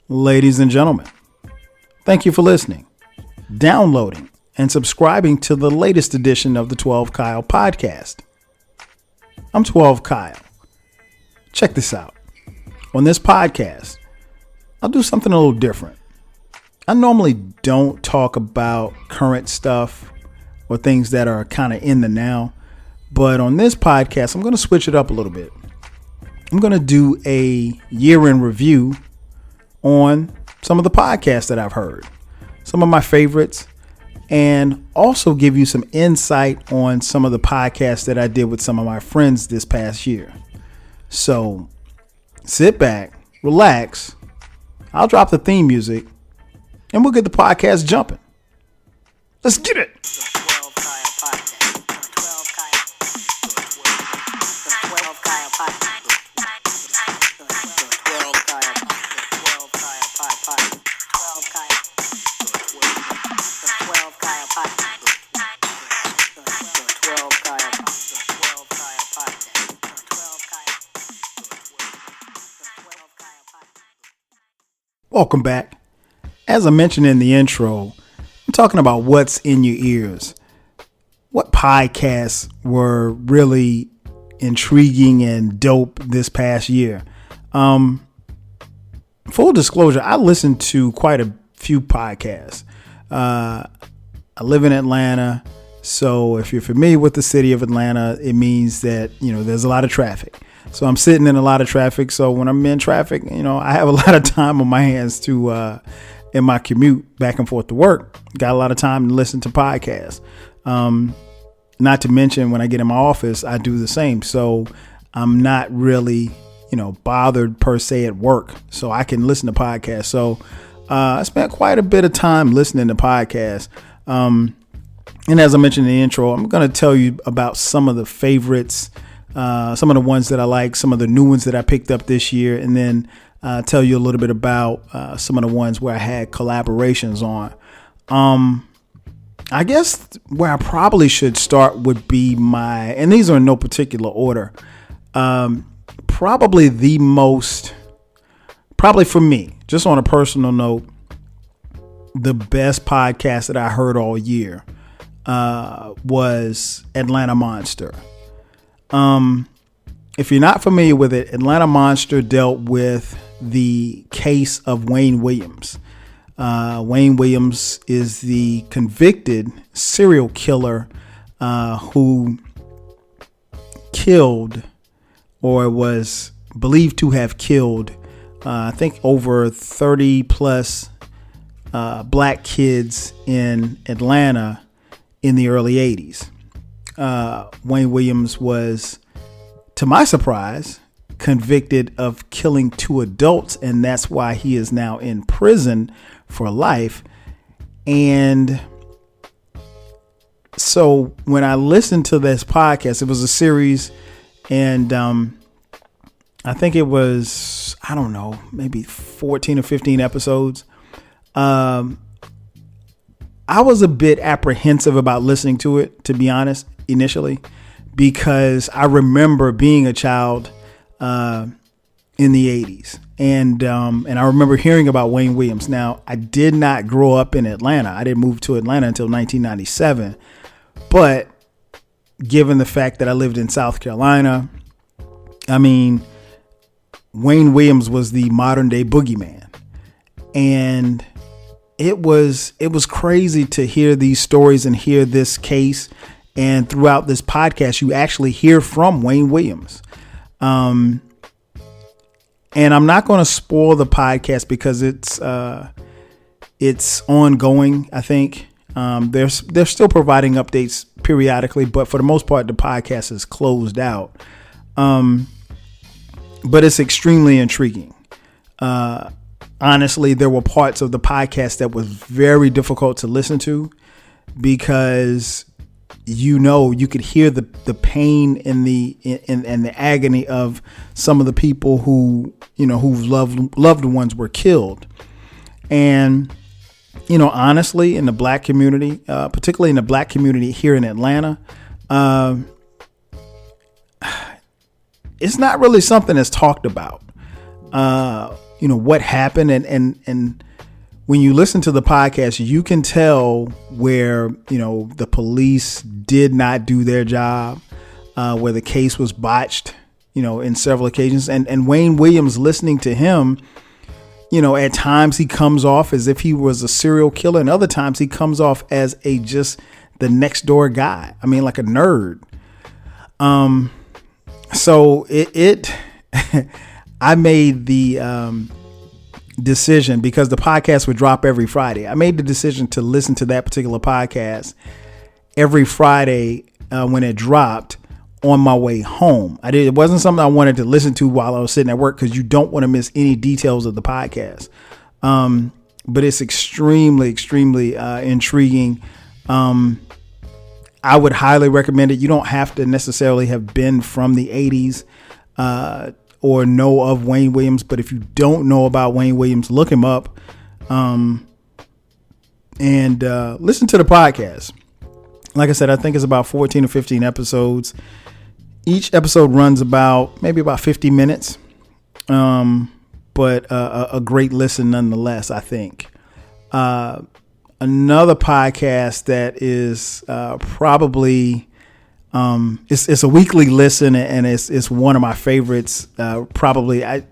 Ladies and gentlemen, thank you for listening, downloading, and subscribing to the latest edition of the 12 Kyle podcast. I'm 12 Kyle. Check this out. On this podcast, I'll do something a little different. I normally don't talk about current stuff or things that are kind of in the now, but on this podcast, I'm going to switch it up a little bit. I'm going to do a year-end review on some of the podcasts that I've heard, some of my favorites, and also give you some insight on some of the podcasts that I did with some of my friends this past year. So sit back, relax. I'll drop the theme music and we'll get the podcast jumping. Let's get it. Welcome back. As I mentioned in the intro, I'm talking about what's in your ears. What podcasts were really intriguing and dope this past year? Full disclosure, I listened to quite a few podcasts. I live in Atlanta, so if you're familiar with the city of Atlanta, it means that, there's a lot of traffic. So I'm sitting in a lot of traffic. So when I'm in traffic, I have a lot of time on my hands to, in my commute back and forth to work. Got a lot of time to listen to podcasts. Not to mention when I get in my office, I do the same. So I'm not really, bothered per se at work. So I can listen to podcasts. So I spent quite a bit of time listening to podcasts. And as I mentioned in the intro, I'm going to tell you about some of the favorites, some of the ones that I like, some of the new ones that I picked up this year, and then tell you a little bit about some of the ones where I had collaborations on. I guess where I probably should start would be and these are in no particular order, probably for me, just on a personal note, the best podcast that I heard all year was Atlanta Monster. If you're not familiar with it, Atlanta Monster dealt with the case of Wayne Williams. Wayne Williams is the convicted serial killer who killed or was believed to have killed, I think, over 30 plus black kids in Atlanta in the early 80s. Wayne Williams was, to my surprise, convicted of killing 2 adults, and that's why he is now in prison for life. And so when I listened to this podcast, it was a series, and I think it was, maybe 14 or 15 episodes. I was a bit apprehensive about listening to it, to be honest, initially, because I remember being a child in the 80s. And I remember hearing about Wayne Williams. Now, I did not grow up in Atlanta. I didn't move to Atlanta until 1997. But given the fact that I lived in South Carolina, Wayne Williams was the modern day boogeyman. And it was crazy to hear these stories and hear this case. And throughout this podcast, you actually hear from Wayne Williams. And I'm not going to spoil the podcast because it's ongoing. I think they're still providing updates periodically, but for the most part, the podcast is closed out. But it's extremely intriguing. Honestly, there were parts of the podcast that was very difficult to listen to because you could hear the pain and the agony of some of the people whose loved ones were killed. And honestly, in the black community, particularly in the black community here in Atlanta, it's not really something that's talked about. what happened. And when you listen to the podcast, you can tell where, the police did not do their job, where the case was botched, in several occasions. And Wayne Williams, listening to him, at times he comes off as if he was a serial killer, and other times he comes off as just the next door guy. I mean, like a nerd. So I made the decision, because the podcast would drop every Friday. I made the decision to listen to that particular podcast every Friday when it dropped on my way home. It wasn't something I wanted to listen to while I was sitting at work, because you don't want to miss any details of the podcast. But it's extremely, extremely intriguing. I would highly recommend it. You don't have to necessarily have been from the 80s or know of Wayne Williams. But if you don't know about Wayne Williams, look him up and listen to the podcast. Like I said, I think it's about 14 or 15 episodes. Each episode runs maybe about 50 minutes, but a great listen nonetheless, I think. Another podcast that is probably it's a weekly listen, and it's one of my favorites. Probably I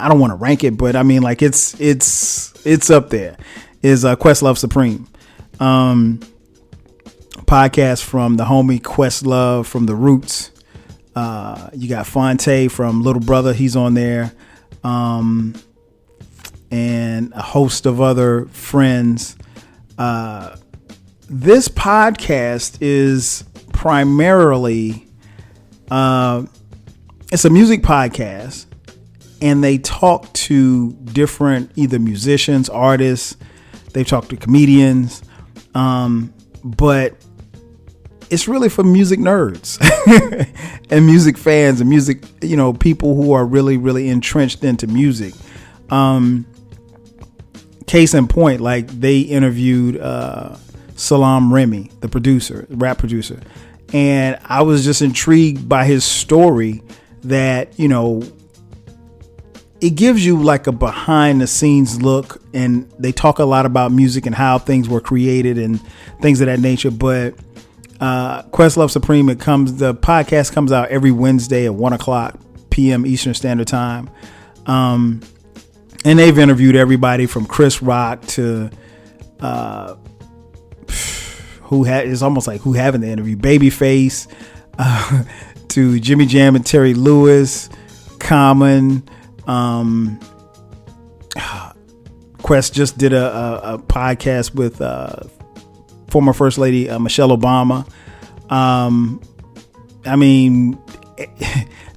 don't want to rank it, but I mean, like it's up there. Is Questlove Supreme. Podcast from the homie Questlove from The Roots. You got Fonte from Little Brother. He's on there. And a host of other friends. This podcast is primarily, it's a music podcast, and they talk to different either musicians, artists. They talk to comedians, but it's really for music nerds and music fans and music, people who are really, really entrenched into music. Case in point, like they interviewed Salaam Remi, the rap producer. And I was just intrigued by his story that, it gives you like a behind the scenes look, and they talk a lot about music and how things were created and things of that nature. But Questlove Supreme, the podcast comes out every Wednesday at 1:00 p.m. Eastern Standard Time. And they've interviewed everybody from Chris Rock to it's almost like who haven't they interviewed? Babyface, to Jimmy Jam and Terry Lewis, Common. Quest just did a podcast with former First Lady Michelle Obama. I mean,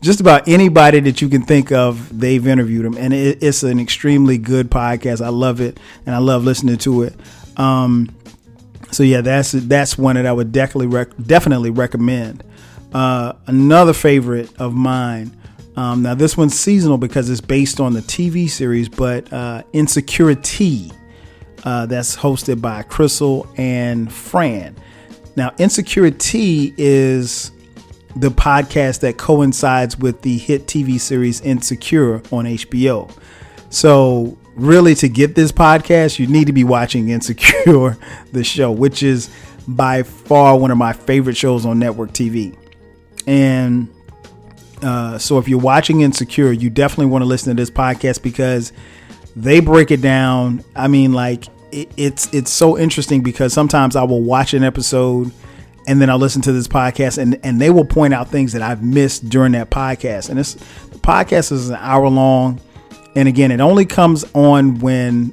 just about anybody that you can think of, they've interviewed them, and it's an extremely good podcast. I love it, and I love listening to it. So yeah, that's one that I would definitely recommend. Another favorite of mine. Now this one's seasonal because it's based on the TV series, but Insecurity. That's hosted by Crystal and Fran. Now, Insecurity is the podcast that coincides with the hit TV series Insecure on HBO. So really, to get this podcast, you need to be watching Insecure, the show, which is by far one of my favorite shows on network TV. And so if you're watching Insecure, you definitely want to listen to this podcast because they break it down. I mean, like it's so interesting because sometimes I will watch an episode and then I'll listen to this podcast and they will point out things that I've missed during that podcast. And the podcast is an hour long. And again, it only comes on when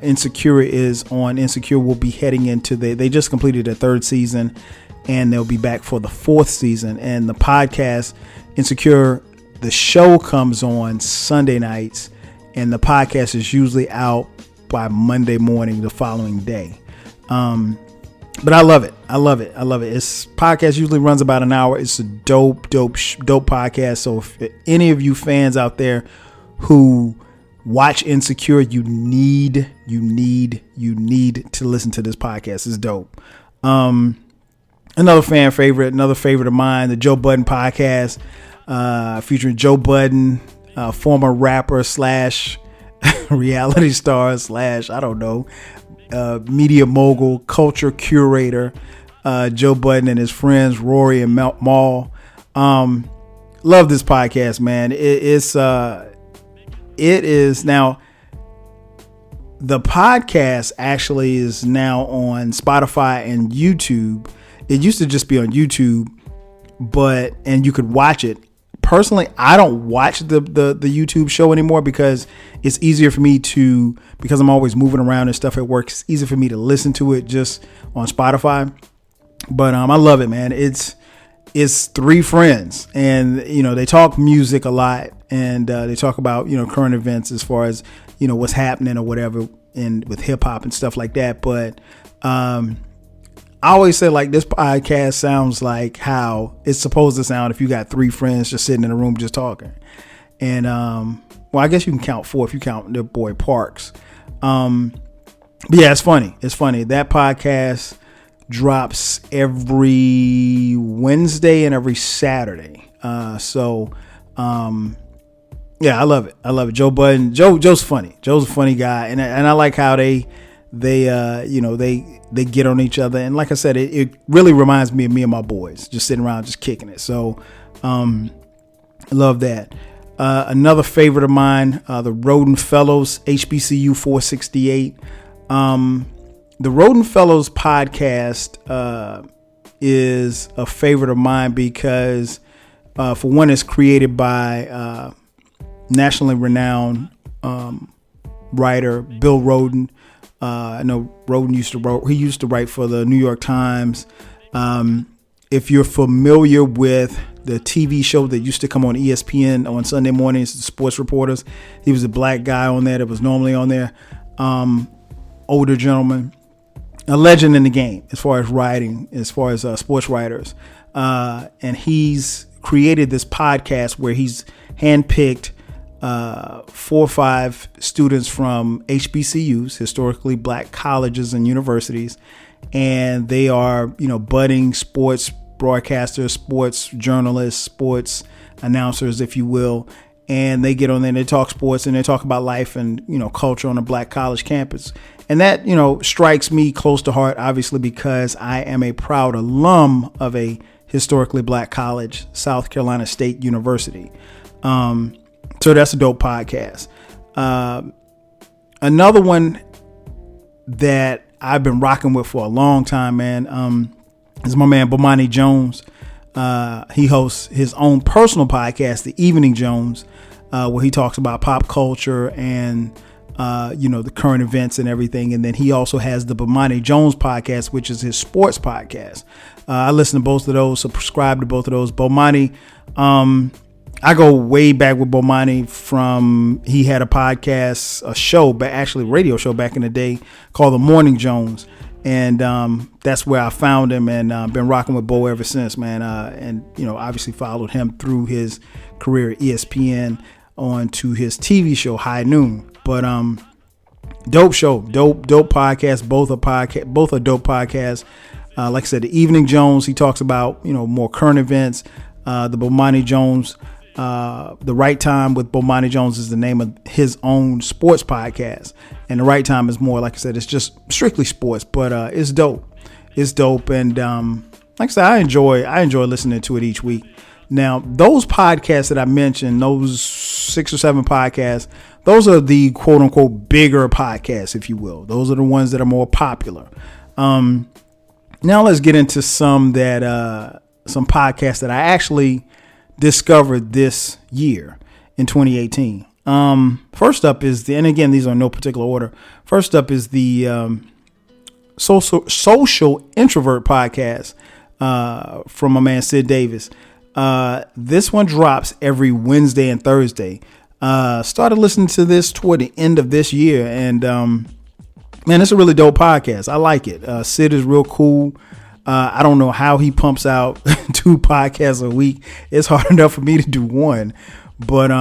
Insecure is on. Insecure will be heading into they just completed their third season and they'll be back for the fourth season. And the podcast, Insecure, the show comes on Sunday nights and the podcast is usually out by Monday morning the following day. But I love it. It's podcast usually runs about an hour. It's a dope podcast. So if any of you fans out there who watch Insecure, you need to listen to this podcast. It's dope. Another favorite of mine, the Joe Budden podcast, featuring Joe Budden, former rapper slash reality star slash, I don't know, media mogul, culture curator, Joe Budden and his friends, Rory and Mal. Love this podcast, man. It is now, the podcast actually is now on Spotify and YouTube. It used to just be on YouTube, and you could watch it. Personally, I don't watch the YouTube show anymore because it's easier for me because I'm always moving around and stuff at work. It's easier for me to listen to it just on Spotify. But I love it, man. It's three friends, and they talk music a lot, and they talk about current events as far as what's happening or whatever, and with hip hop and stuff like that. But I always say, like, this podcast sounds like how it's supposed to sound if you got three friends just sitting in a room just talking. And well, I guess you can count four if you count the boy Parks. But yeah, it's funny. It's funny. That podcast drops every Wednesday and every Saturday. So yeah, I love it. I love it. Joe Budden. Joe's funny. Joe's a funny guy, and I like how they get on each other. And like I said, it really reminds me of me and my boys just sitting around, just kicking it. So, I love that. Another favorite of mine, the Roden Fellows, HBCU 468. The Roden Fellows podcast, is a favorite of mine because, for one, it's created by, nationally renowned, writer Bill Rhoden. I know Rhoden used to write for the New York Times. If you're familiar with the TV show that used to come on ESPN on Sunday mornings, the Sports Reporters, he was a black guy on there that was normally on there. Older gentleman, a legend in the game as far as writing, as far as sports writers. And he's created this podcast where he's handpicked 4 or 5 students from HBCUs, historically black colleges and universities, and they are, budding sports broadcasters, sports journalists, sports announcers, if you will. And they get on there and they talk sports and they talk about life and, culture on a black college campus. And that, strikes me close to heart, obviously, because I am a proud alum of a historically black college, South Carolina State University. So that's a dope podcast. Another one that I've been rocking with for a long time, man, is my man Bomani Jones. He hosts his own personal podcast, The Evening Jones, where he talks about pop culture and the current events and everything. And then he also has the Bomani Jones podcast, which is his sports podcast. I listen to both of those, so subscribe to both of those. Bomani, I go way back with Bomani he had a podcast, a show, but actually a radio show back in the day called The Morning Jones. And that's where I found him, and been rocking with Bo ever since, man. And, obviously followed him through his career at ESPN on to his TV show, High Noon. But dope show, dope podcast. Both are dope podcasts. Like I said, The Evening Jones, he talks about, more current events. The Bomani Jones, The Right Time with Bomani Jones is the name of his own sports podcast. And The Right Time is more, like I said, it's just strictly sports, but it's dope. It's dope. And like I said, I enjoy listening to it each week. Now, those podcasts that I mentioned, those 6 or 7 podcasts, those are the quote unquote bigger podcasts, if you will. Those are the ones that are more popular. Now let's get into some podcasts that I actually discovered this year in 2018. First up is and again, these are in no particular order. First up is the Social Introvert podcast from my man Sid Davis. This one drops every Wednesday and Thursday. Started listening to this toward the end of this year, and man, it's a really dope podcast. I like it. Sid is real cool. I don't know how he pumps out 2 podcasts a week. It's hard enough for me to do one. But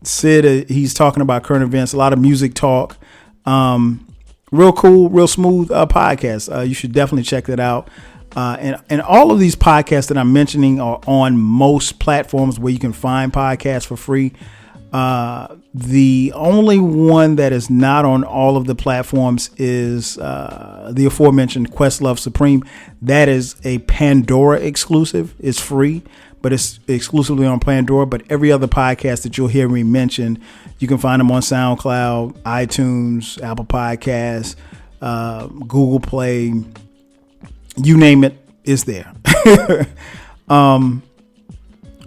Sid, he's talking about current events, a lot of music talk. Real cool, real smooth podcast. You should definitely check that out. And all of these podcasts that I'm mentioning are on most platforms where you can find podcasts for free. The only one that is not on all of the platforms is the aforementioned Questlove Supreme. That is a Pandora exclusive. It's free, but it's exclusively on Pandora. But every other podcast that you'll hear me mention, you can find them on SoundCloud, iTunes, Apple Podcasts, Google Play, you name it, it's there.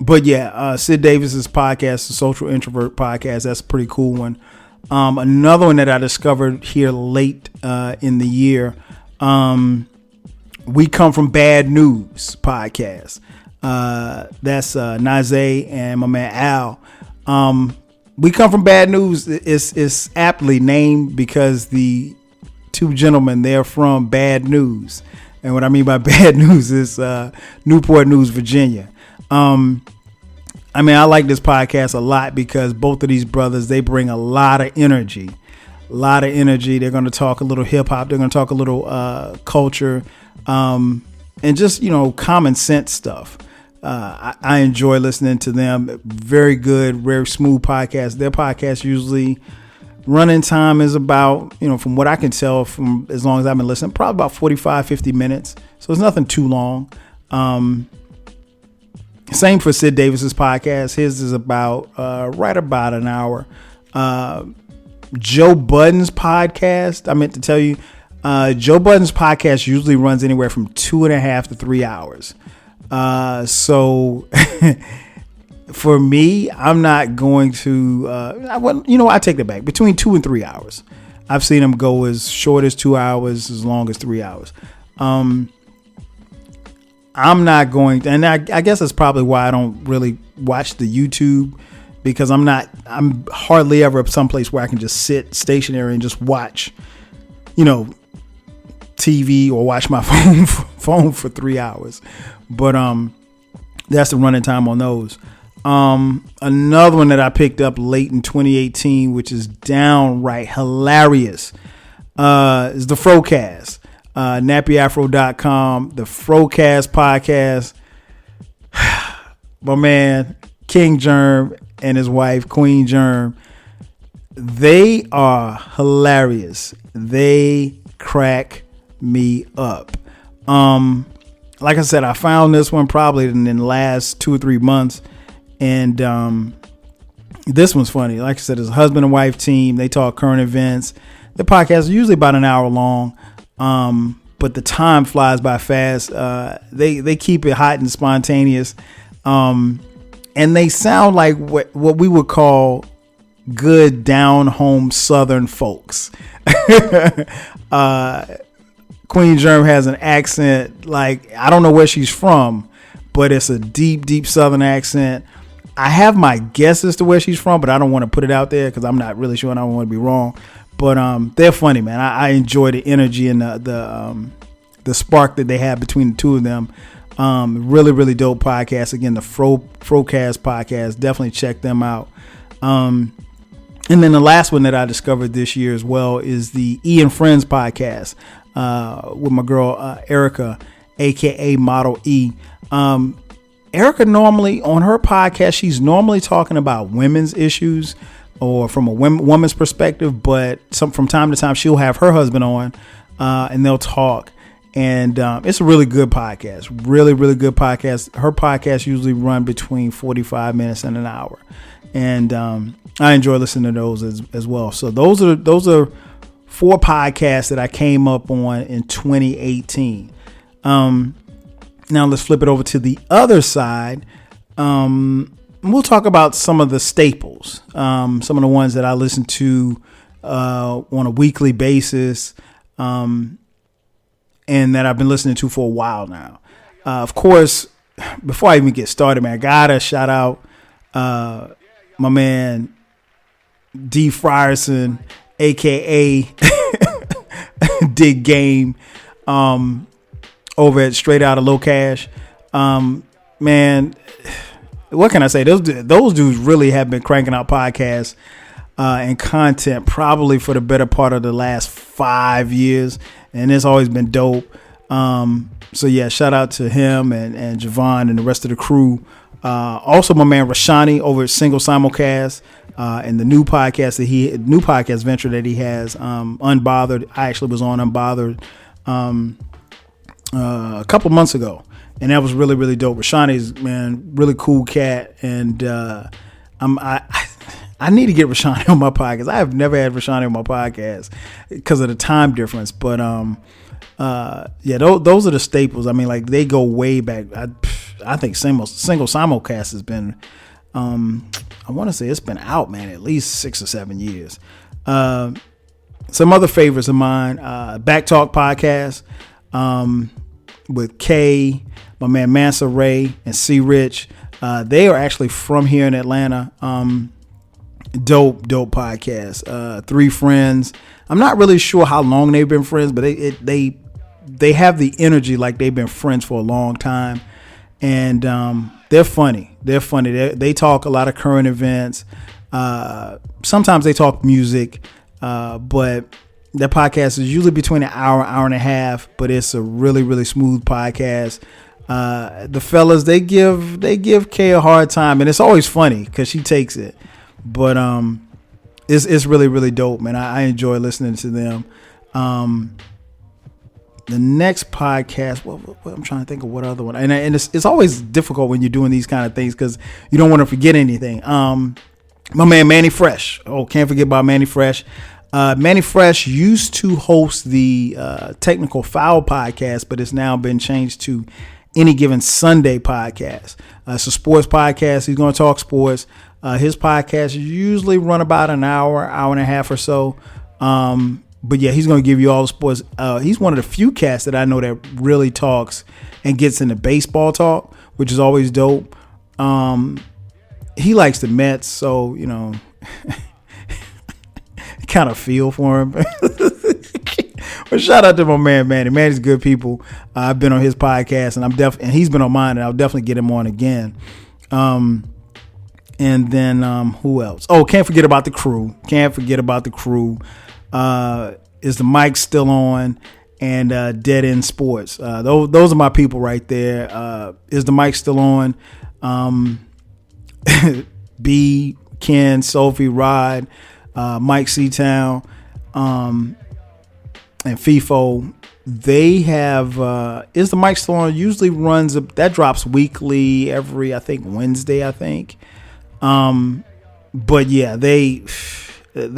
But yeah, Sid Davis's podcast, the Social Introvert Podcast, that's a pretty cool one. Another one that I discovered here late in the year, We Come From Bad News Podcast. That's Nazé and my man Al. We Come From Bad News is aptly named because the two gentlemen, they're from Bad News. And what I mean by Bad News is Newport News, Virginia. I like this podcast a lot because both of these brothers, they bring a lot of energy. They're going to talk a little hip hop. They're going to talk a little culture, and just, common sense stuff. I enjoy listening to them. Very good, very smooth podcast. Their podcast usually running time is about, from what I can tell from as long as I've been listening, probably about 45, 50 minutes. So it's nothing too long. Same for Sid Davis's podcast. His is about right about an hour. Joe Budden's podcast, I meant to tell you, Joe Budden's podcast usually runs anywhere from 2.5 to 3 hours. So for me, I'm not going to, I take that back. Between 2 and 3 hours. I've seen them go as short as 2 hours, as long as 3 hours. I'm not going to, and I guess that's probably why I don't really watch the YouTube, because I'm hardly ever someplace where I can just sit stationary and just watch, TV or watch my phone for 3 hours. But that's the running time on those. Another one that I picked up late in 2018, which is downright hilarious, is the Frocast. nappyafro.com, the Frocast podcast. My man King Germ and his wife Queen Germ, they are hilarious. They crack me up. Like I said, I found this one probably in the last 2 or 3 months, and this one's funny. Like I said, it's a husband and wife team. They talk current events. The podcast is usually about an hour long. But the time flies by fast. They keep it hot and spontaneous. And they sound like what we would call good down home Southern folks. Queen Germ has an accent, like, I don't know where she's from, but it's a deep, deep Southern accent. I have my guess as to where she's from, but I don't want to put it out there because I'm not really sure and I don't want to be wrong. But they're funny, man. I enjoy the energy and the spark that they have between the two of them. Really, really dope podcast. Again, the Frocast podcast. Definitely check them out. And then the last one that I discovered this year as well is the E and Friends podcast with my girl Erica, aka Model E. Erica normally on her podcast, she's normally talking about women's issues, or from a woman's perspective, but from time to time she'll have her husband on, and they'll talk. And it's a really good podcast, really, really good podcast. Her podcast usually run between 45 minutes and an hour, and I enjoy listening to those as well. So those are 4 podcasts that I came up on in 2018. Now let's flip it over to the other side. We'll talk about some of the staples, some of the ones that I listen to on a weekly basis, and that I've been listening to for a while now. Of course, before I even get started, man, I gotta shout out my man D Frierson, aka Dig Game, over at Straight Outta Low Cash. Man, what can I say? Those dudes really have been cranking out podcasts and content probably for the better part of the last 5 years, and it's always been dope. So yeah, shout out to him and Javon and the rest of the crew Also, my man Rashani over at Single Simulcast, and the new podcast venture that he has, Unbothered. I actually was on Unbothered a couple months ago, and that was really, really dope. Rashani's, man, really cool cat, and I need to get Rashani on my podcast. I have never had Rashani on my podcast because of the time difference, but yeah, those are the staples. I mean, like, they go way back. I think single simulcast has been, I want to say it's been out, man, at least 6 or 7 years. Some other favorites of mine, Back Talk podcast, with Kay, my man Mansa Ray, and C Rich. They are actually from here in Atlanta. Dope podcast. Three friends. I'm not really sure how long they've been friends, but they have the energy like they've been friends for a long time. And they're funny. They talk a lot of current events. Sometimes they talk music, but their podcast is usually between an hour and a half, but it's a really, really smooth podcast. The fellas, they give Kay a hard time, and it's always funny because she takes it. But it's really, really dope, man. I enjoy listening to them. The next podcast, what I'm trying to think of what other one, and it's always difficult when you're doing these kind of things because you don't want to forget anything. My man Manny Fresh. Oh, can't forget about Manny Fresh. Manny Fresh used to host the Technical Foul podcast, but it's now been changed to Any Given Sunday podcast. It's a sports podcast. He's going to talk sports. His podcast usually run about an hour and a half or so. But yeah, he's going to give you all the sports. He's one of the few cats that I know that really talks and gets into baseball talk, which is always dope. He likes the Mets, so, you know, kind of feel for him. But shout out to my man Manny. Manny's good people. I've been on his podcast, and he's been on mine, and I'll definitely get him on again. And then who else? Oh, can't forget about the crew. Is the mic still on? And Dead End Sports. Those are my people right there. Is the mic still on? B, Ken, Sophie, Rod, Mike Seatown, and FIFO. They have Is the Mic Still On? Usually runs that drops weekly every, I think, Wednesday, I think. But yeah, they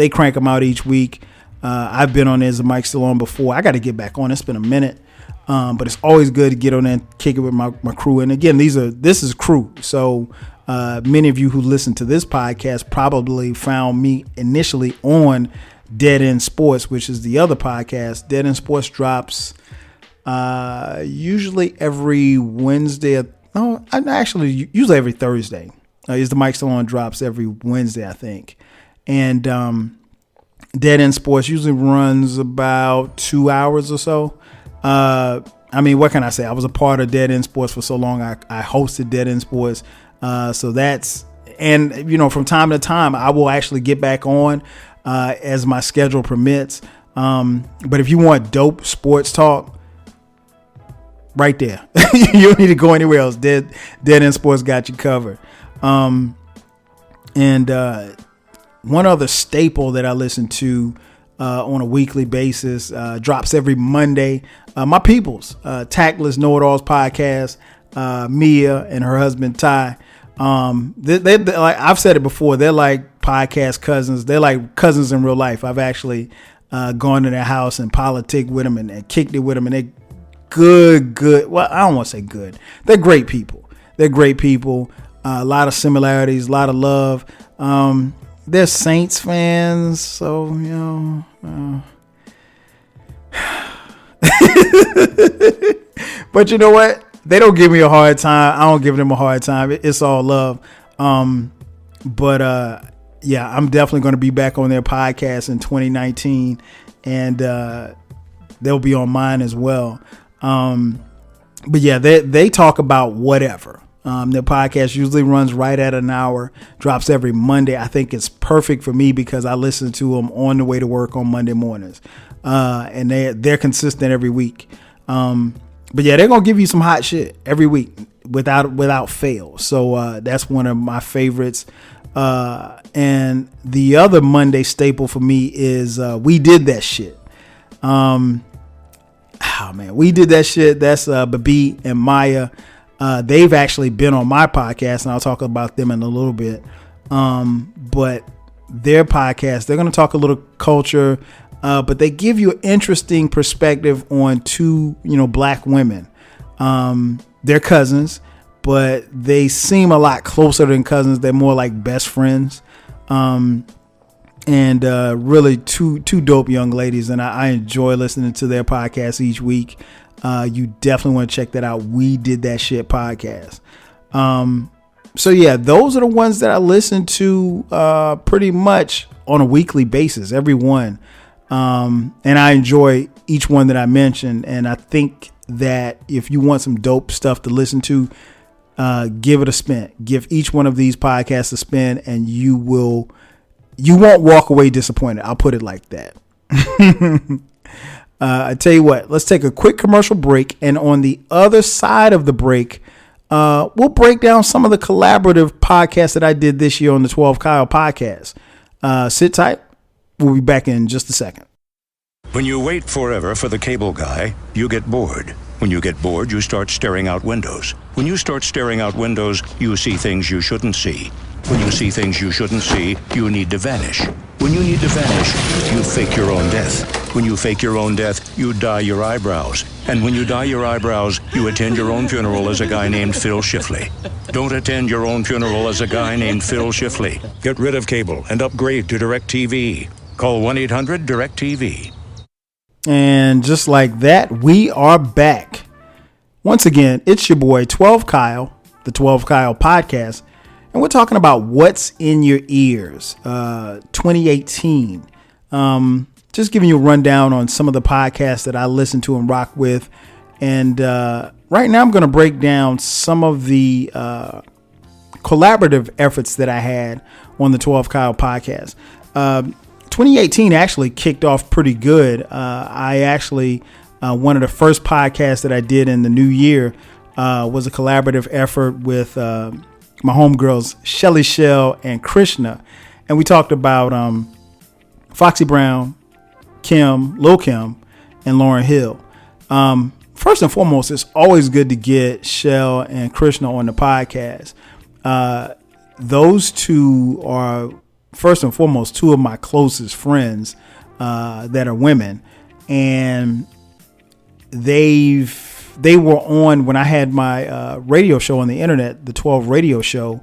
crank them out each week. I've been on Is the Mic Still On before. I got to get back on. It's been a minute. But it's always good to get on there and kick it with my crew. And again, this is crew. So many of you who listen to this podcast probably found me initially on Dead End Sports, which is the other podcast. Dead End Sports drops usually every Wednesday. No, actually usually every Thursday. Is the Mic Still On drops every Wednesday, I think. And Dead End Sports usually runs about 2 hours or so. I mean, what can I say? I was a part of Dead End Sports for so long. I hosted Dead End Sports. So that's, and you know, from time to time, I will actually get back on as my schedule permits. But if you want dope sports talk, right there, you don't need to go anywhere else. Dead End Sports got you covered. And one other staple that I listen to on a weekly basis drops every Monday. My peoples, Tactless Know-It-Alls podcast, Mia and her husband Ty. They like, I've said it before, they're like podcast cousins. They're like cousins in real life. I've actually gone to their house and politic with them and kicked it with them, and they're good. Well, I don't want to say good. They're great people. A lot of similarities, a lot of love. They're Saints fans, so, you know. But you know what? They don't give me a hard time. I don't give them a hard time. It's all love. But yeah, I'm definitely going to be back on their podcast in 2019, and they'll be on mine as well. But yeah, they talk about whatever. Their podcast usually runs right at an hour, drops every Monday. I think it's perfect for me because I listen to them on the way to work on Monday mornings. And they're consistent every week. But yeah, they're going to give you some hot shit every week. without fail. So that's one of my favorites. And the other Monday staple for me is We Did That Shit. Oh man, We Did That Shit. That's Babi and Maya. They've actually been on my podcast, and I'll talk about them in a little bit. But their podcast, they're going to talk a little culture, but they give you an interesting perspective on two, black women. They're cousins, but they seem a lot closer than cousins. They're more like best friends. And really two dope young ladies. And I enjoy listening to their podcast each week. You definitely want to check that out. We Did That Shit podcast. So yeah, those are the ones that I listen to pretty much on a weekly basis, every one. And I enjoy each one that I mentioned. And I think that if you want some dope stuff to listen to, give it a spin. Give each one of these podcasts a spin, and you won't walk away disappointed. I'll put it like that. I tell you what, let's take a quick commercial break. And on the other side of the break, we'll break down some of the collaborative podcasts that I did this year on the 12 Kyle podcast. Sit tight. We'll be back in just a second. When you wait forever for the cable guy, you get bored. When you get bored, you start staring out windows. When you start staring out windows, you see things you shouldn't see. When you see things you shouldn't see, you need to vanish. When you need to vanish, you fake your own death. When you fake your own death, you dye your eyebrows. And when you dye your eyebrows, you attend your own funeral as a guy named Phil Shifley. Don't attend your own funeral as a guy named Phil Shifley. Get rid of cable and upgrade to DirecTV. Call 1-800-DirecTV. And just like that, we are back. Once again, it's your boy 12 Kyle, the 12 Kyle podcast. And we're talking about what's in your ears, 2018. Just giving you a rundown on some of the podcasts that I listen to and rock with. And right now I'm going to break down some of the collaborative efforts that I had on the 12 Kyle podcast. 2018 actually kicked off pretty good. I actually, one of the first podcasts that I did in the new year was a collaborative effort with my homegirls, Shelly Shell and Krishna. And we talked about Foxy Brown, Kim, Lil Kim, and Lauryn Hill. First and foremost, it's always good to get Shell and Krishna on the podcast. Those two are, first and foremost, two of my closest friends that are women. And they were on when I had my radio show on the internet, the 12 radio show.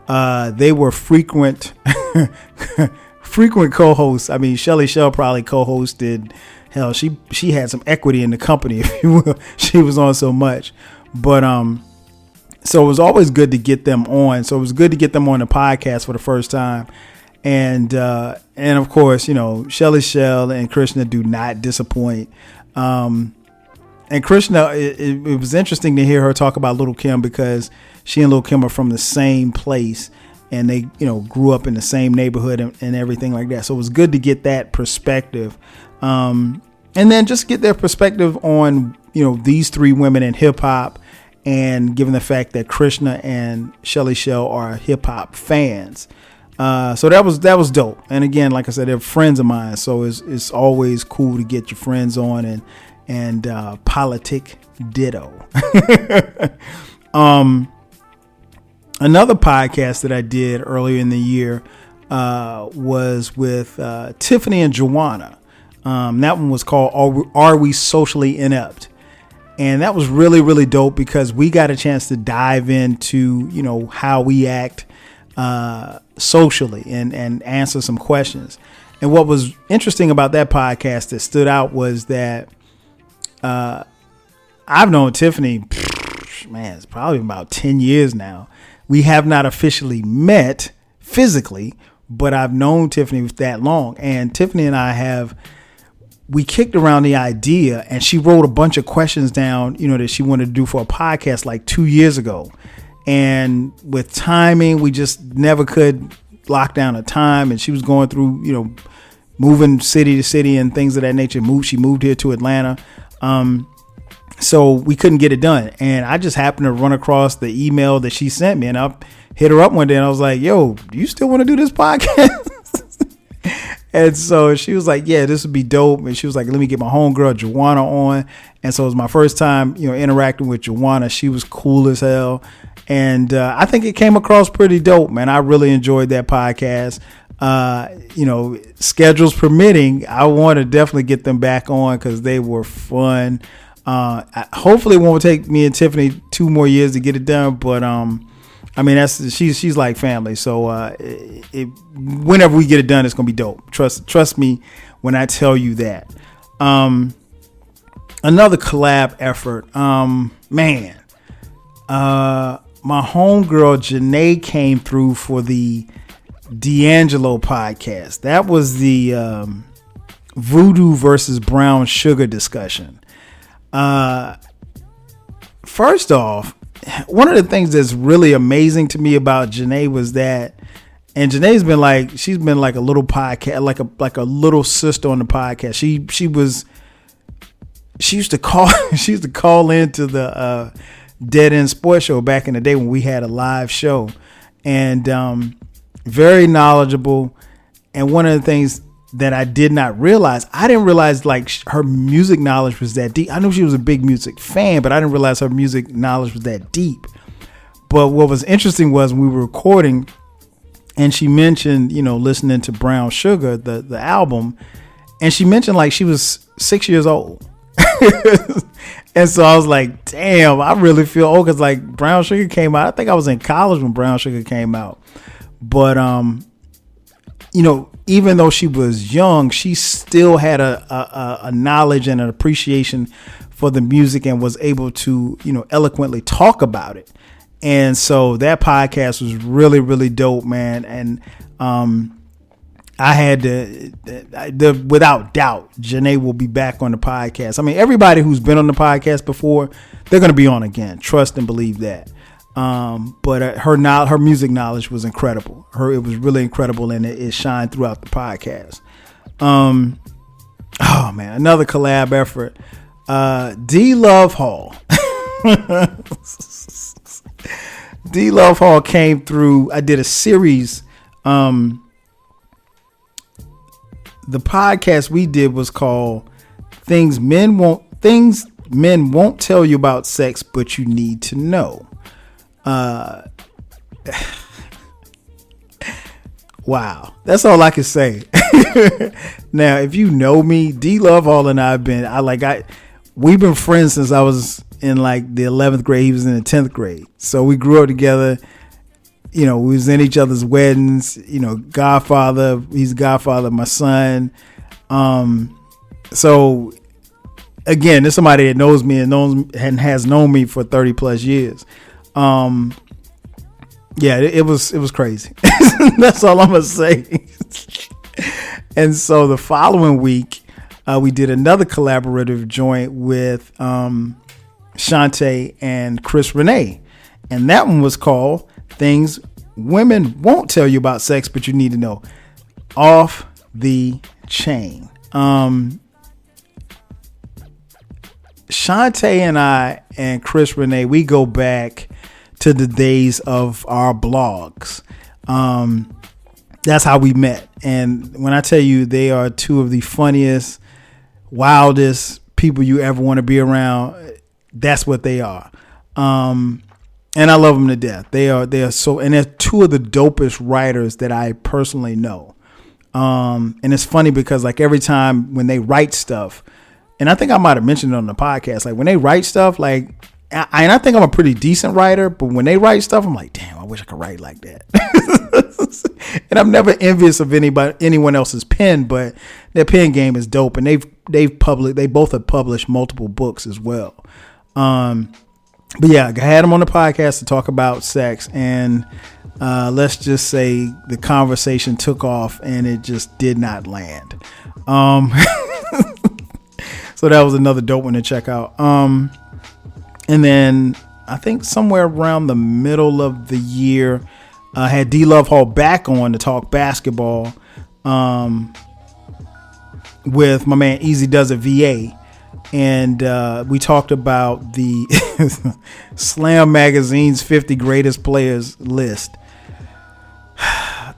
They were frequent co-hosts. I mean, Shelly Shell probably co-hosted. Hell, she had some equity in the company, if you will. She was on so much. But so it was always good to get them on. So it was good to get them on the podcast for the first time. And of course, Shelly Shell and Krishna do not disappoint. And Krishna, it was interesting to hear her talk about Lil Kim, because she and Lil Kim are from the same place, and they, grew up in the same neighborhood and everything like that. So it was good to get that perspective. And then just get their perspective on, these three women in hip hop, and given the fact that Krishna and Shelly Shell are hip hop fans. So that was dope. And again, like I said, they're friends of mine. So it's always cool to get your friends on and politic ditto. Another podcast that I did earlier in the year was with Tiffany and Joanna. That one was called Are We Socially Inept? And that was really, really dope, because we got a chance to dive into, how we act socially and answer some questions. And what was interesting about that podcast that stood out was that I've known Tiffany, it's probably about 10 years now. We have not officially met physically, but I've known Tiffany that long. And Tiffany and I we kicked around the idea, and she wrote a bunch of questions down, that she wanted to do for a podcast like 2 years ago. And with timing, we just never could lock down a time. And she was going through, moving city to city and things of that nature. She moved here to Atlanta. So we couldn't get it done. And I just happened to run across the email that she sent me, and I hit her up one day and I was like, yo, do you still want to do this podcast? And so she was like, yeah, this would be dope. And she was like, let me get my homegirl Joanna on. And so it was my first time, interacting with Joanna. She was cool as hell. And I think it came across pretty dope, man. I really enjoyed that podcast. Schedules permitting, I want to definitely get them back on because they were fun. Hopefully it won't take me and Tiffany 2 more years to get it done. But she's like family. So whenever we get it done, it's gonna be dope. Trust me when I tell you that. Another collab effort. My homegirl Janae came through for the D'Angelo podcast. That was the Voodoo versus Brown Sugar discussion. First off, one of the things that's really amazing to me about Janae was that, and Janae's been she's been like a little podcast, like a little sister on the podcast. She used to call into the Dead End Sports Show back in the day when we had a live show, and very knowledgeable. And one of the things that I did not realize, I didn't realize her music knowledge was that deep. I knew she was a big music fan, but I didn't realize her music knowledge was that deep. But what was interesting was when we were recording and she mentioned, listening to Brown Sugar, the album, and she mentioned she was 6 years old. And so I was like, damn, I really feel old because Brown Sugar came out. I think I was in college when Brown Sugar came out. But, even though she was young, she still had a knowledge and an appreciation for the music and was able to, eloquently talk about it. And so that podcast was really, really dope, man. And I had to, without doubt, Janae will be back on the podcast. I mean, everybody who's been on the podcast before, they're going to be on again. Trust and believe that. But her music knowledge was incredible. It was really incredible, and it shined throughout the podcast. Oh man, another collab effort. D Love Hall. D Love Hall came through. I did a series. The podcast we did was called Things Men Won't Tell You About Sex, But You Need to Know. Wow, that's all I can say. Now, if you know me, D Love Hall and we've been friends since I was in the 11th grade. He was in the 10th grade, so we grew up together. We was in each other's weddings. Godfather. He's Godfather of my son. So again, there's somebody that knows me and has known me for 30 plus years. It was crazy. That's all I'm gonna say. And so the following week, we did another collaborative joint with Shantae and Chris Renee, and that one was called Things Women Won't Tell You About Sex, But You Need to Know. Off the Chain. Shantae and I and Chris Renee, we go back to the days of our blogs. That's how we met. And when I tell you, they are two of the funniest, wildest people you ever want to be around. That's what they are. And I love them to death. They are so, and they're two of the dopest writers that I personally know. And it's funny because every time when they write stuff, and I think I might have mentioned it on the podcast, when they write stuff, and I think I'm a pretty decent writer, but when they write stuff, I'm like, damn, I wish I could write like that. And I'm never envious of anyone else's pen, but their pen game is dope, and they both have published multiple books as well. But yeah, I had them on the podcast to talk about sex, and let's just say the conversation took off, and it just did not land. So that was another dope one to check out. And then I think somewhere around the middle of the year, I had D Love Hall back on to talk basketball with my man Easy Does It VA. and we talked about the Slam Magazine's 50 greatest players list.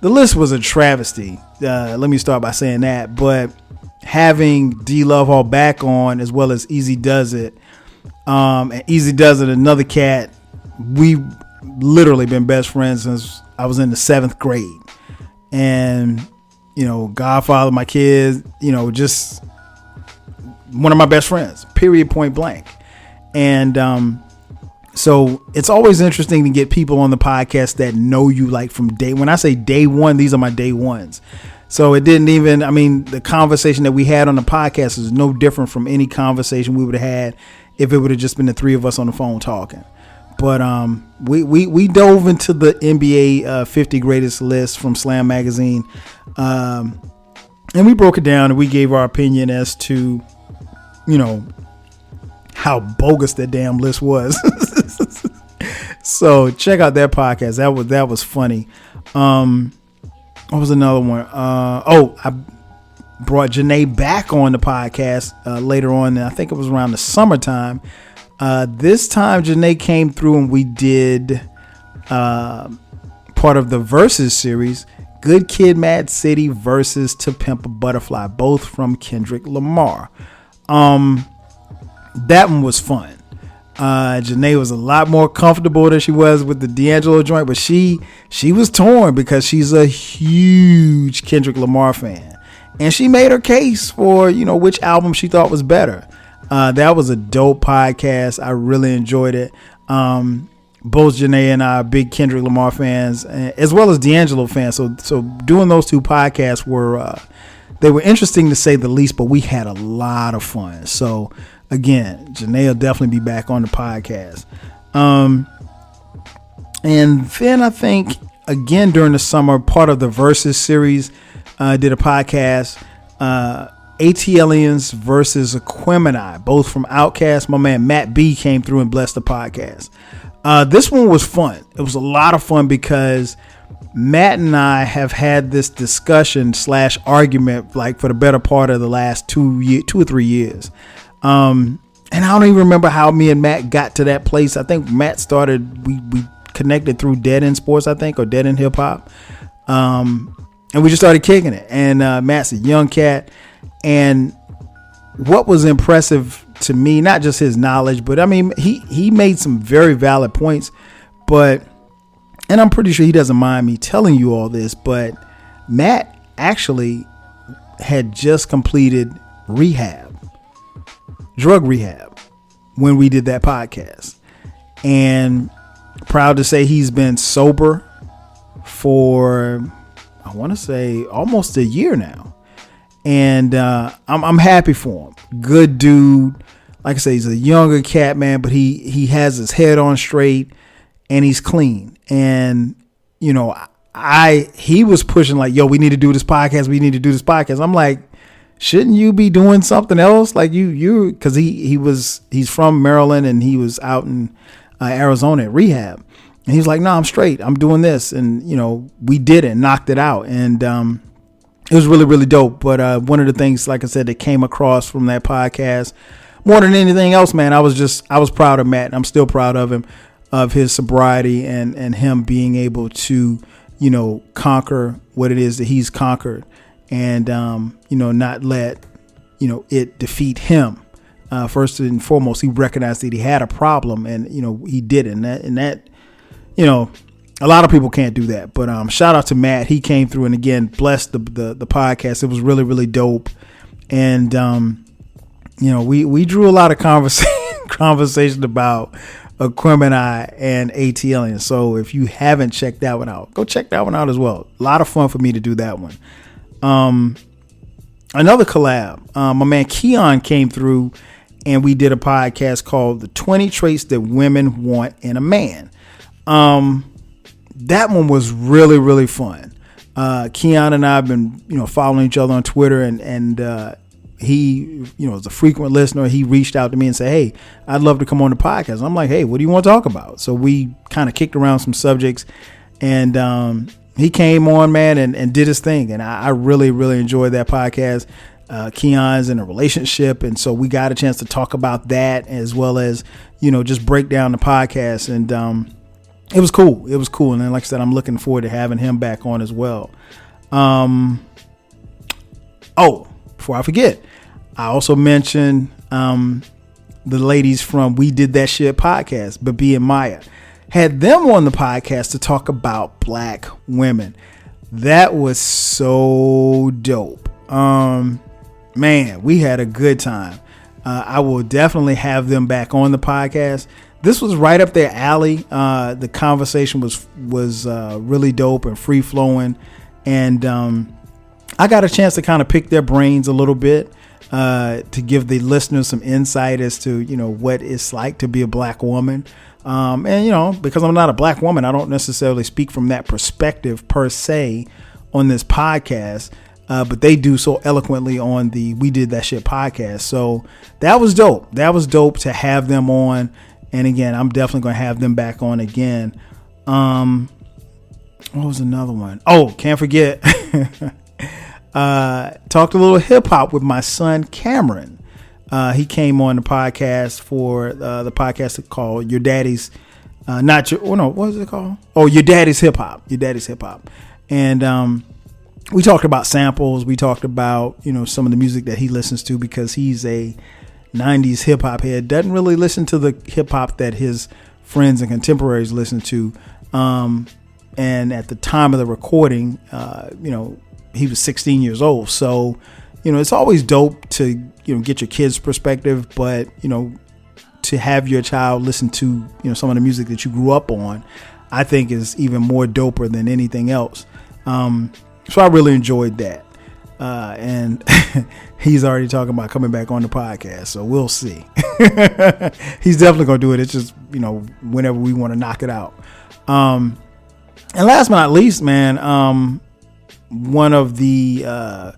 The list was a travesty. Let me start by saying that. But having D Love Hall back on, as well as Easy Does It, and Easy Does It, another cat, we literally been best friends since I was in the 7th grade. And, you know, Godfather, my kids, you know, just one of my best friends, period, point blank. And so it's always interesting to get people on the podcast that know you, like from day. When I say day one, these are my day ones. So it didn't even, I mean, the conversation that we had on the podcast is no different from any conversation we would have had if it would have just been the three of us on the phone talking. But we dove into the NBA 50 greatest list from Slam Magazine, and we broke it down and we gave our opinion as to, you know, how bogus that damn list was. So check out that podcast. That was funny. What was another one? I brought Janae back on the podcast later on. I think it was around the summertime. This time Janae came through and we did part of the Versus series, Good Kid, Mad City versus To Pimp a Butterfly, both from Kendrick Lamar. That one was fun. Janae was a lot more comfortable than she was with the D'Angelo joint, but she was torn because she's a huge Kendrick Lamar fan, and she made her case for, you know, which album she thought was better. That was a dope podcast. I really enjoyed it. Both Janae and I are big Kendrick Lamar fans, as well as D'Angelo fans. So doing those two podcasts were interesting to say the least, but we had a lot of fun. So again, Janae will definitely be back on the podcast. And then I think again during the summer, part of the Versus series, did a podcast. ATLiens versus Aquemini, both from Outkast. My man Matt B came through and blessed the podcast. This one was fun. It was a lot of fun because Matt and I have had this discussion / argument like for the better part of the last 2 or 3 years. And I don't even remember how me and Matt got to that place. I think Matt started, we connected through Dead End Sports, I think, or Dead End Hip Hop. And we just started kicking it. And Matt's a young cat. And what was impressive to me, not just his knowledge, but I mean, he made some very valid points, and I'm pretty sure he doesn't mind me telling you all this, but Matt actually had just completed drug rehab, when we did that podcast. And proud to say he's been sober for, I want to say, almost a year now. And I'm happy for him. Good dude. Like I say, he's a younger cat, man, but he has his head on straight and he's clean. And, you know, he was pushing like, yo, we need to do this podcast. We need to do this podcast. I'm like, shouldn't you be doing something else? Like you, cause he's from Maryland and he was out in Arizona at rehab. And he's like, no, I'm straight. I'm doing this. And, you know, we did it, knocked it out. And, it was really, really dope. But one of the things, like I said, that came across from that podcast, more than anything else, man, I was proud of Matt. And I'm still proud of him, of his sobriety and him being able to, you know, conquer what it is that he's conquered, and you know, not let, you know, it defeat him. First and foremost, he recognized that he had a problem, and, you know, he did it. And that, you know, a lot of people can't do that, but shout out to Matt. He came through and again blessed the podcast. It was really, really dope, and you know, we drew a lot of conversation about Aquemini and ATLiens. So if you haven't checked that one out, go check that one out as well. A lot of fun for me to do that one. Another collab, my man Keon came through and we did a podcast called The 20 Traits That Women Want in a Man. That one was really, really fun. Keon and I have been, you know, following each other on Twitter, and he, you know, is a frequent listener. He reached out to me and said, hey, I'd love to come on the podcast. I'm like, hey, what do you want to talk about? So we kind of kicked around some subjects, and he came on, man, and did his thing. And I really, really enjoyed that podcast. Keon's in a relationship. And so we got a chance to talk about that as well as, just break down the podcast. And it was cool. It was cool. And then, like I said, I'm looking forward to having him back on as well. Before I forget, I also mentioned the ladies from We Did That Shit podcast, Babi and Maya. Had them on the podcast to talk about black women. That was so dope. Man, we had a good time. I will definitely have them back on the podcast. This was right up their alley. The conversation was really dope and free flowing. And I got a chance to kind of pick their brains a little bit to give the listeners some insight as to, what it's like to be a black woman. And, because I'm not a black woman, I don't necessarily speak from that perspective per se on this podcast. But they do so eloquently on the We Did That Shit podcast. So that was dope. That was dope to have them on. And again, I'm definitely going to have them back on again. What was another one? Oh, can't forget. Talked a little hip hop with my son, Cameron. He came on the podcast for the podcast called Your Daddy's, what was it called? Oh, Your Daddy's Hip Hop. Your Daddy's Hip Hop. And, we talked about samples. We talked about, some of the music that he listens to because he's a 90s hip hop head. Doesn't really listen to the hip hop that his friends and contemporaries listen to. And at the time of the recording, he was 16 years old. So, it's always dope to, get your kids' perspective, but, to have your child listen to, some of the music that you grew up on, I think is even more doper than anything else. So I really enjoyed that. And he's already talking about coming back on the podcast. So we'll see. He's definitely going to do it. It's just, whenever we want to knock it out. And last but not least, man, one of the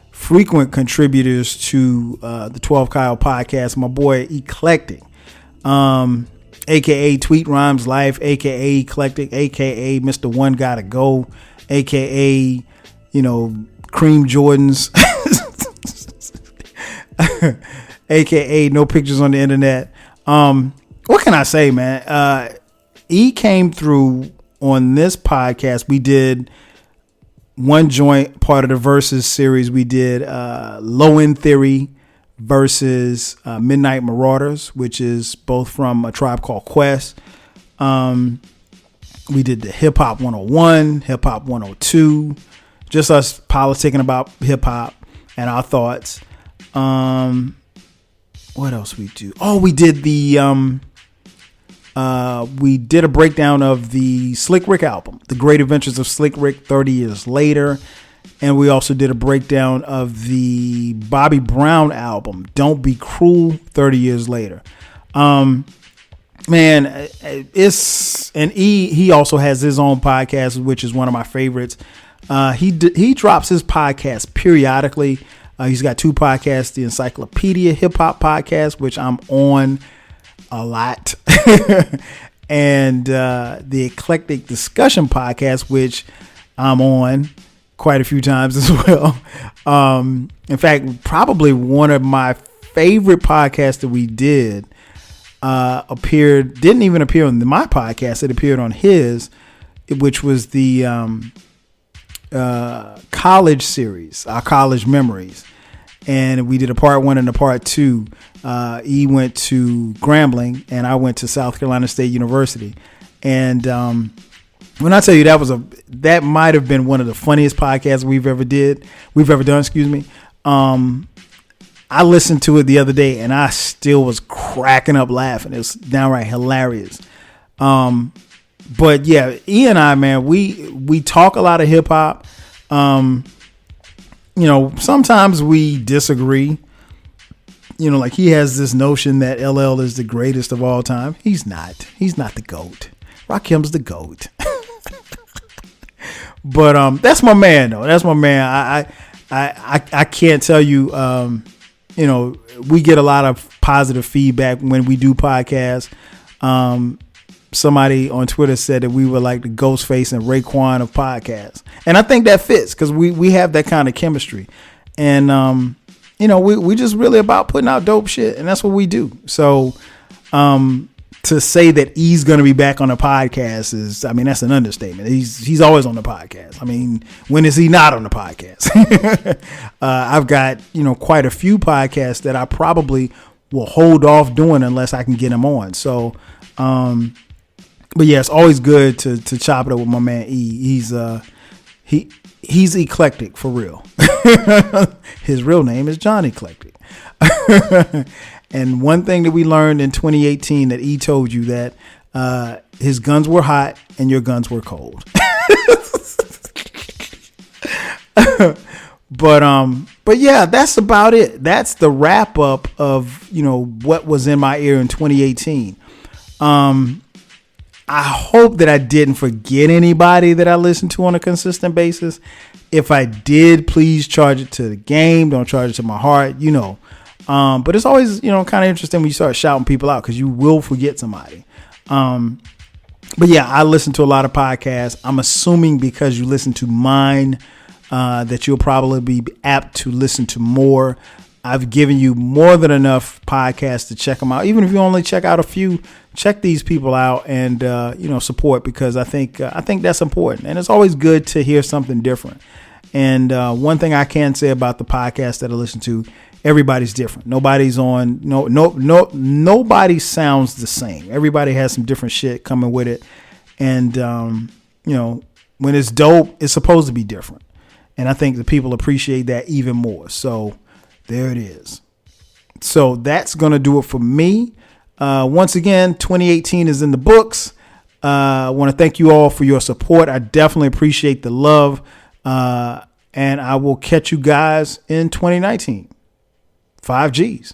frequent contributors to the 12 Kyle podcast, my boy Eclectic, a.k.a. Tweet Rhymes Life, a.k.a. Eclectic, a.k.a. Mr. One Gotta Go, a.k.a. Cream Jordans, aka No Pictures on the Internet. What can I say, man? E came through on this podcast. We did one joint part of the Versus series. We did Low End Theory versus Midnight Marauders, which is both from A Tribe Called Quest. We did the Hip Hop 101, Hip Hop 102, just us politicking about hip hop and our thoughts. What else we do? Oh, we did we did a breakdown of the Slick Rick album, The Great Adventures of Slick Rick 30 Years Later. And we also did a breakdown of the Bobby Brown album, Don't Be Cruel, 30 Years Later. Man, he also has his own podcast, which is one of my favorites. He drops his podcast periodically. He's got two podcasts, the Encyclopedia Hip Hop podcast, which I'm on a lot, and the Eclectic Discussion podcast, which I'm on quite a few times as well. In fact, probably one of my favorite podcasts that we did didn't even appear on my podcast. It appeared on his, which was the college series, our college memories. And we did a part 1 and a part 2. He went to Grambling and I went to South Carolina State University. And when I tell you that might have been one of the funniest podcasts we've ever done, excuse me. I listened to it the other day and I still was cracking up laughing. It was downright hilarious. But yeah, E and I, man, we talk a lot of hip hop. Sometimes we disagree. Like he has this notion that LL is the greatest of all time. He's not. He's not the GOAT. Rakim's the GOAT. But that's my man, though. That's my man. I can't tell you. We get a lot of positive feedback when we do podcasts. Somebody on Twitter said that we were like the Ghostface and Raekwon of podcasts. And I think that fits because we have that kind of chemistry. And we just really about putting out dope shit, and that's what we do. So, to say that he's going to be back on the podcast is, that's an understatement. He's always on the podcast. When is he not on the podcast? I've got, quite a few podcasts that I probably will hold off doing unless I can get him on. So, but yeah, it's always good to chop it up with my man E. He's eclectic for real. His real name is John Eclectic. And one thing that we learned in 2018 that E told you that his guns were hot and your guns were cold. But yeah, that's about it. That's the wrap up of, what was in my ear in 2018. I hope that I didn't forget anybody that I listen to on a consistent basis. If I did, please charge it to the game. Don't charge it to my heart, But it's always, kind of interesting when you start shouting people out because you will forget somebody. But yeah, I listen to a lot of podcasts. I'm assuming because you listen to mine, that you'll probably be apt to listen to more. I've given you more than enough podcasts to check them out. Even if you only check out a few, check these people out and, support, because I think that's important. And it's always good to hear something different. And one thing I can say about the podcast that I listen to, everybody's different. Nobody's on, nobody sounds the same. Everybody has some different shit coming with it. And, when it's dope, it's supposed to be different. And I think the people appreciate that even more. So there it is. So that's going to do it for me. Once again, 2018 is in the books. I want to thank you all for your support. I definitely appreciate the love. And I will catch you guys in 2019. 5 Gs.